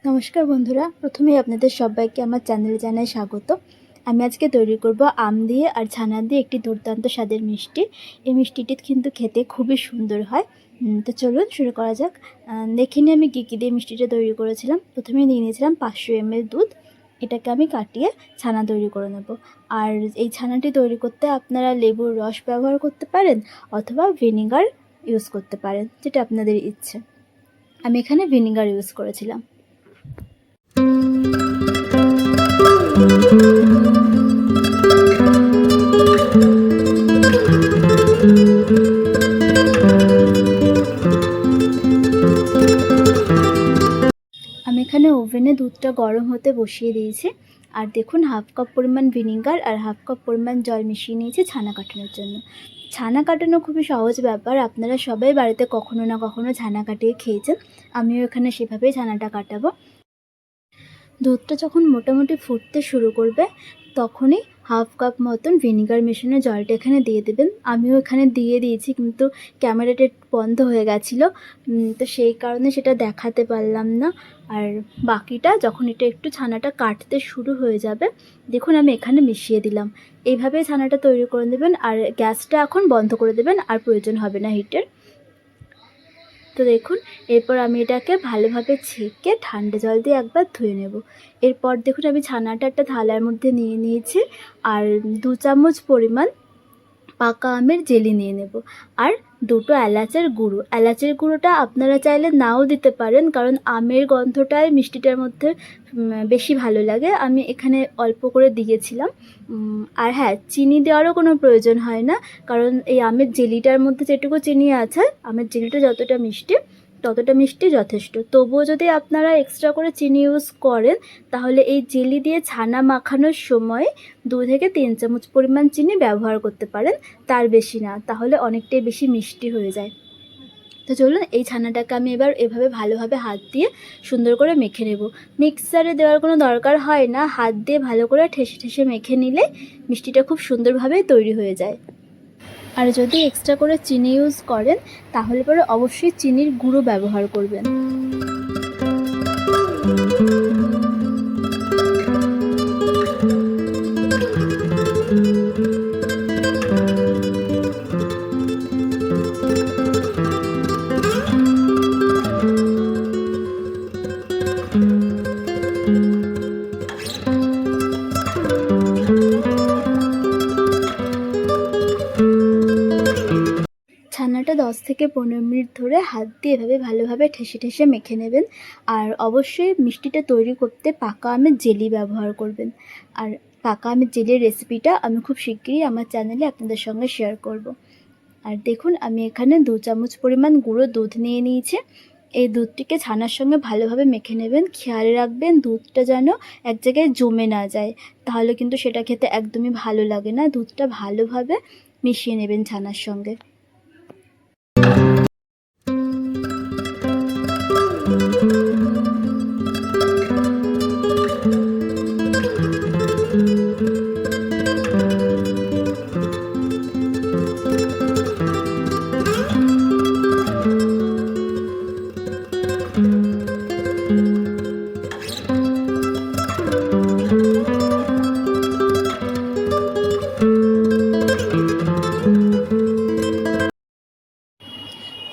নমস্কার বন্ধুরা, প্রথমেই আপনাদের সবাইকে আমার চ্যানেলে জানাই স্বাগত। আমি আজকে তৈরি করব আম দিয়ে আর ছানা দিয়ে একটি দুর্দান্ত স্বাদের মিষ্টি। এই মিষ্টিটি কিন্তু খেতে খুবই সুন্দর হয়। তো চলুন শুরু করা যাক। দেখে নিই আমি কী কী দিয়ে মিষ্টিটা তৈরি করেছিলাম। প্রথমে নিয়ে নিয়েছিলাম 500 ml দুধ। এটাকে আমি কাটিয়ে ছানা তৈরি করে নেব। আর এই ছানাটি তৈরি করতে আপনারা লেবুর রস ব্যবহার করতে পারেন অথবা ভিনিগার ইউজ করতে পারেন, যেটা আপনাদের ইচ্ছে। আমি এখানে ভিনিগার ইউজ করেছিলাম। আমি এখানে ওভেনে দুধটা গরম হতে বসিয়ে দিয়েছি। আর দেখুন, হাফ কাপ পরিমাণ ভিনিগার আর হাফ কাপ পরিমাণ জল মিশিয়ে নিয়েছি ছানা কাটানোর জন্য। ছানা কাটানো খুবই সহজ ব্যাপার। আপনারা সবাই বাড়িতে কখনো না কখনো ছানা কাটিয়ে খেয়েছেন। আমিও এখানে সেভাবেই ছানাটা কাটাবো। দুধটা যখন মোটামুটি ফুটতে শুরু করবে তখনই হাফ কাপ মতন ভিনিগার মেশানো জলটা এখানে দিয়ে দেবেন। আমিও এখানে দিয়ে দিয়েছি, কিন্তু ক্যামেরাটা বন্ধ হয়ে গেছিলো, তো সেই কারণে সেটা দেখাতে পারলাম না। আর বাকিটা যখন এটা একটু ছানাটা কাটতে শুরু হয়ে যাবে, দেখুন আমি এখানে মিশিয়ে দিলাম। এইভাবেই ছানাটা তৈরি করে দেবেন। আর গ্যাসটা এখন বন্ধ করে দেবেন, আর প্রয়োজন হবে না হিটের। তো দেখুন, এরপর আমি এটাকে ভালোভাবে ছেঁকে ঠান্ডা জল দিয়ে একবার ধুয়ে নেব। এরপর দেখুন, আমি ছানাটা একটা থালার মধ্যে নিয়ে নিয়েছি আর 2 চামচ পরিমাণ পাকা আমের জেলি নিয়ে নেব আর 2টো এলাচের গুঁড়ো। এলাচের গুঁড়োটা আপনারা চাইলে নাও দিতে পারেন, কারণ আমের গন্ধটাই মিষ্টিটার মধ্যে বেশি ভালো লাগে। আমি এখানে অল্প করে দিয়েছিলাম। আর হ্যাঁ, চিনি দেওয়ারও কোনো প্রয়োজন হয় না, কারণ এই আমের জেলিটার মধ্যে যেটুকু চিনি আছে, আমের জেলিটা যতটা মিষ্টি যথেষ্ট। তবুও যদি আপনারা এক্সট্রা করে চিনি ইউজ করেন, তাহলে এই জেলি দিয়ে ছানা মাখানোর সময় 2 থেকে 3 চামচ পরিমাণ চিনি ব্যবহার করতে পারেন, তার বেশি না, তাহলে অনেকটাই বেশি মিষ্টি হয়ে যায়। তো চলুন, এই ছানাটাকে আমি এবার এভাবে ভালোভাবে হাত দিয়ে সুন্দর করে মেখে নেব। মিক্সারে দেওয়ার কোনো দরকার হয় না, হাত দিয়ে ভালো করে ঠেসে ঠেসে মেখে নিলে মিষ্টিটা খুব সুন্দরভাবে তৈরি হয়ে যায়। আর যদি এক্সট্রা করে চিনি ইউজ করেন, তাহলে পরে অবশ্যই চিনির গুঁড়ো ব্যবহার করবেন। ছানাটা 10 থেকে 15 মিনিট ধরে হাত দিয়ে এভাবে ভালোভাবে ঠেসে ঠেসে মেখে নেবেন। আর অবশ্যই মিষ্টিটা তৈরি করতে পাকা আমের জেলি ব্যবহার করবেন। আর পাকা আমের জেলির রেসিপিটা আমি খুব শিগগিরই আমার চ্যানেলে আপনাদের সঙ্গে শেয়ার করব। আর দেখুন, আমি এখানে 2 চামচ পরিমাণ গুঁড়ো দুধ নিয়ে নিয়েছি। এই দুধটিকে ছানার সঙ্গে ভালোভাবে মেখে নেবেন। খেয়াল রাখবেন দুধটা যেন এক জায়গায় জমে না যায়, তাহলে কিন্তু সেটা খেতে একদমই ভালো লাগে না। দুধটা ভালোভাবে মিশিয়ে নেবেন ছানার সঙ্গে।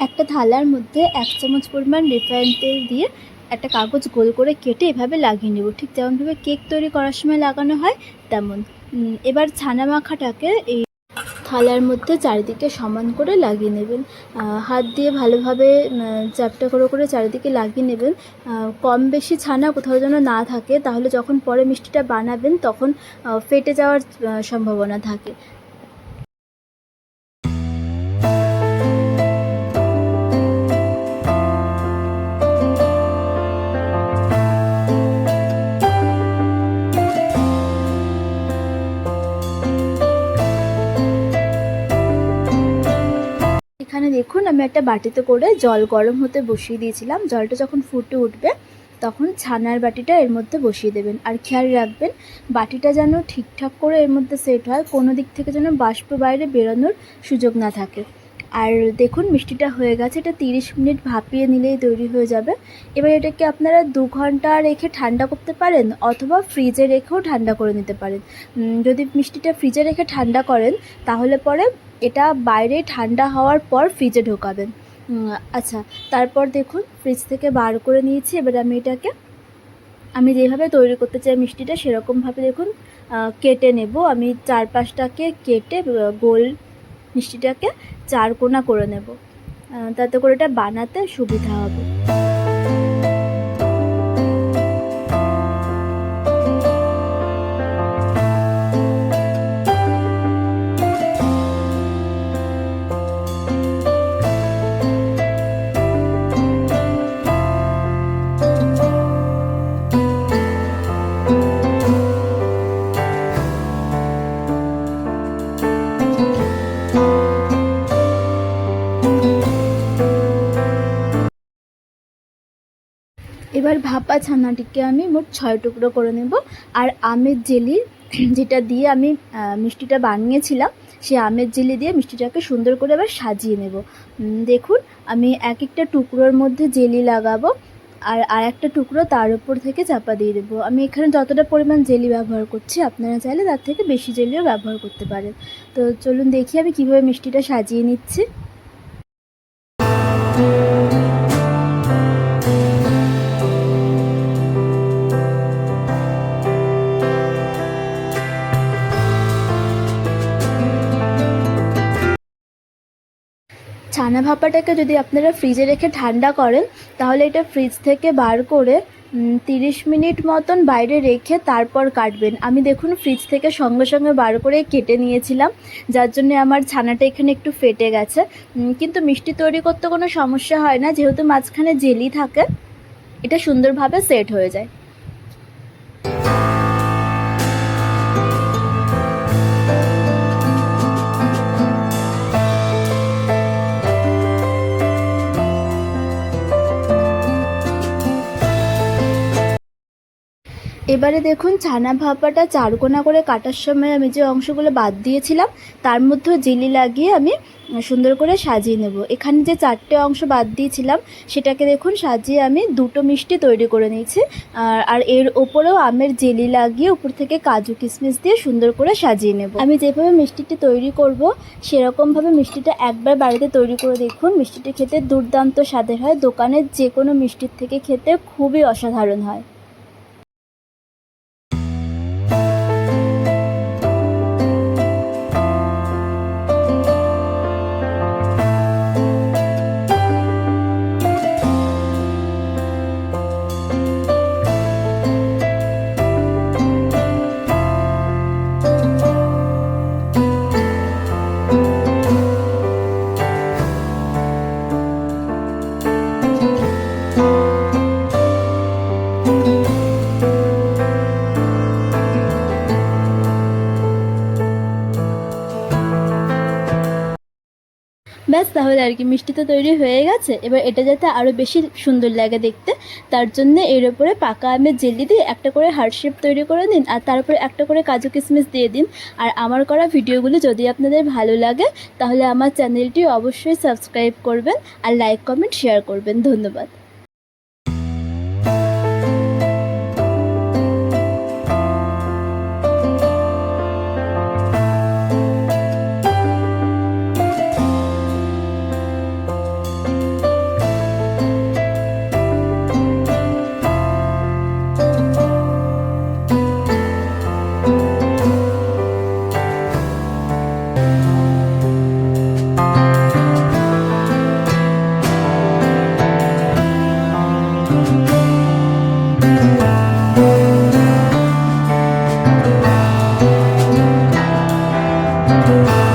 একটা থালার মধ্যে 1 চামচ পরিমাণ রিফাইন তেল দিয়ে একটা কাগজ গোল করে কেটে এভাবে লাগিয়ে নেব, ঠিক যেমনভাবে কেক তৈরি করার সময় লাগানো হয় তেমন। এবার ছানা মাখাটাকে এই থালার মধ্যে চারিদিকে সমান করে লাগিয়ে নেবেন। হাত দিয়ে ভালোভাবে চ্যাপটা করে চারিদিকে লাগিয়ে নেবেন। কম বেশি ছানা কোথাও যেন না থাকে, তাহলে যখন পরে মিষ্টিটা বানাবেন তখন ফেটে যাওয়ার সম্ভাবনা থাকে। এখানে দেখুন, আমি একটা বাটিতে করে জল গরম হতে বসিয়ে দিয়েছিলাম। জলটা যখন ফুটে উঠবে তখন ছানার বাটিটা এর মধ্যে বসিয়ে দেবেন। আর খেয়াল রাখবেন বাটিটা যেন ঠিকঠাক করে এর মধ্যে সেট হয়, কোনো দিক থেকে যেন বাষ্প বাইরে বেরোনোর সুযোগ না থাকে। আর দেখুন মিষ্টিটা হয়ে গেছে। এটা 30 মিনিট ভাপিয়ে নিলেই তৈরি হয়ে যাবে। এবার এটাকে আপনারা 2 ঘন্টা রেখে ঠান্ডা করতে পারেন অথবা ফ্রিজে রেখেও ঠান্ডা করে নিতে পারেন। যদি মিষ্টিটা ফ্রিজে রেখে ঠান্ডা করেন তাহলে পরে এটা বাইরে ঠান্ডা হওয়ার পর ফ্রিজে ঢোকাবেন। আচ্ছা, তারপর দেখুন ফ্রিজ থেকে বার করে নিয়েছি। এবার আমি যেভাবে তৈরি করতে চাই মিষ্টিটা সেরকমভাবে দেখুন কেটে নেব। আমি 4-5টাকে কেটে গোল মিষ্টিটাকে 4 কোনা করে নেব, তাতে করে এটা বানাতে সুবিধা হবে। এবার ভাপা ছানাটিকে আমি মোট 6 টুকরো করে নেব। আর আমের জেলি যেটা দিয়ে আমি মিষ্টিটা বানিয়েছিলাম সেই আমের জেলি দিয়ে মিষ্টিটাকে সুন্দর করে এবার সাজিয়ে নেব। দেখুন আমি এক একটা টুকরোর মধ্যে জেলি লাগাবো আর একটা টুকরো তার উপর থেকে চাপা দিয়ে দেবো। আমি এখানে যতটা পরিমাণ জেলি ব্যবহার করছি আপনারা চাইলে তার থেকে বেশি জেলিও ব্যবহার করতে পারেন। তো চলুন দেখি আমি কীভাবে মিষ্টিটা সাজিয়ে নিচ্ছি। ছানা ভাপাটাকে যদি আপনারা ফ্রিজে রেখে ঠান্ডা করেন তাহলে এটা ফ্রিজ থেকে বার করে 30 মিনিট মতন বাইরে রেখে তারপর কাটবেন। আমি দেখুন ফ্রিজ থেকে সঙ্গে সঙ্গে বার করে কেটে নিয়েছিলাম, যার জন্য আমার ছানাটা এখানে একটু ফেটে গেছে। কিন্তু মিষ্টি তৈরি করতে কোনো সমস্যা হয় না, যেহেতু মাঝখানে জেলি থাকে এটা সুন্দরভাবে সেট হয়ে যায়। এবারে দেখুন ছানা ভাপাটা 4 কোনা করে কাটার সময় আমি যে অংশগুলো বাদ দিয়েছিলাম তার মধ্যেও জেলি লাগিয়ে আমি সুন্দর করে সাজিয়ে নেব। এখানে যে 4টে অংশ বাদ দিয়েছিলাম সেটাকে দেখুন সাজিয়ে আমি 2টো মিষ্টি তৈরি করে নিয়েছি। আর এর ওপরেও আমের জেলি লাগিয়ে উপর থেকে কাজু কিশমিশ দিয়ে সুন্দর করে সাজিয়ে নেব। আমি যেভাবে মিষ্টিটি তৈরি করব সেরকমভাবে মিষ্টিটা একবার বাড়িতে তৈরি করে দেখুন। মিষ্টিটি খেতে দুর্দান্ত স্বাদের হয়, দোকানের যে কোনো মিষ্টির থেকে খেতে খুবই অসাধারণ হয়। ব্যাস, তাহলে আর কি মিষ্টি তো তৈরি হয়ে গেছে। এবার এটা যাতে আরও বেশি সুন্দর লাগে দেখতে তার জন্য এর উপরে পাকা আমের জেলি দিয়ে একটা করে হার্ট শেপ তৈরি করে দিন আর তার উপরে একটা করে কাজু কিশমিশ দিয়ে দিন। আর আমার করা ভিডিওগুলো যদি আপনাদের ভালো লাগে তাহলে আমার চ্যানেলটি অবশ্যই সাবস্ক্রাইব করবেন আর লাইক কমেন্ট শেয়ার করবেন। ধন্যবাদ। Thank you.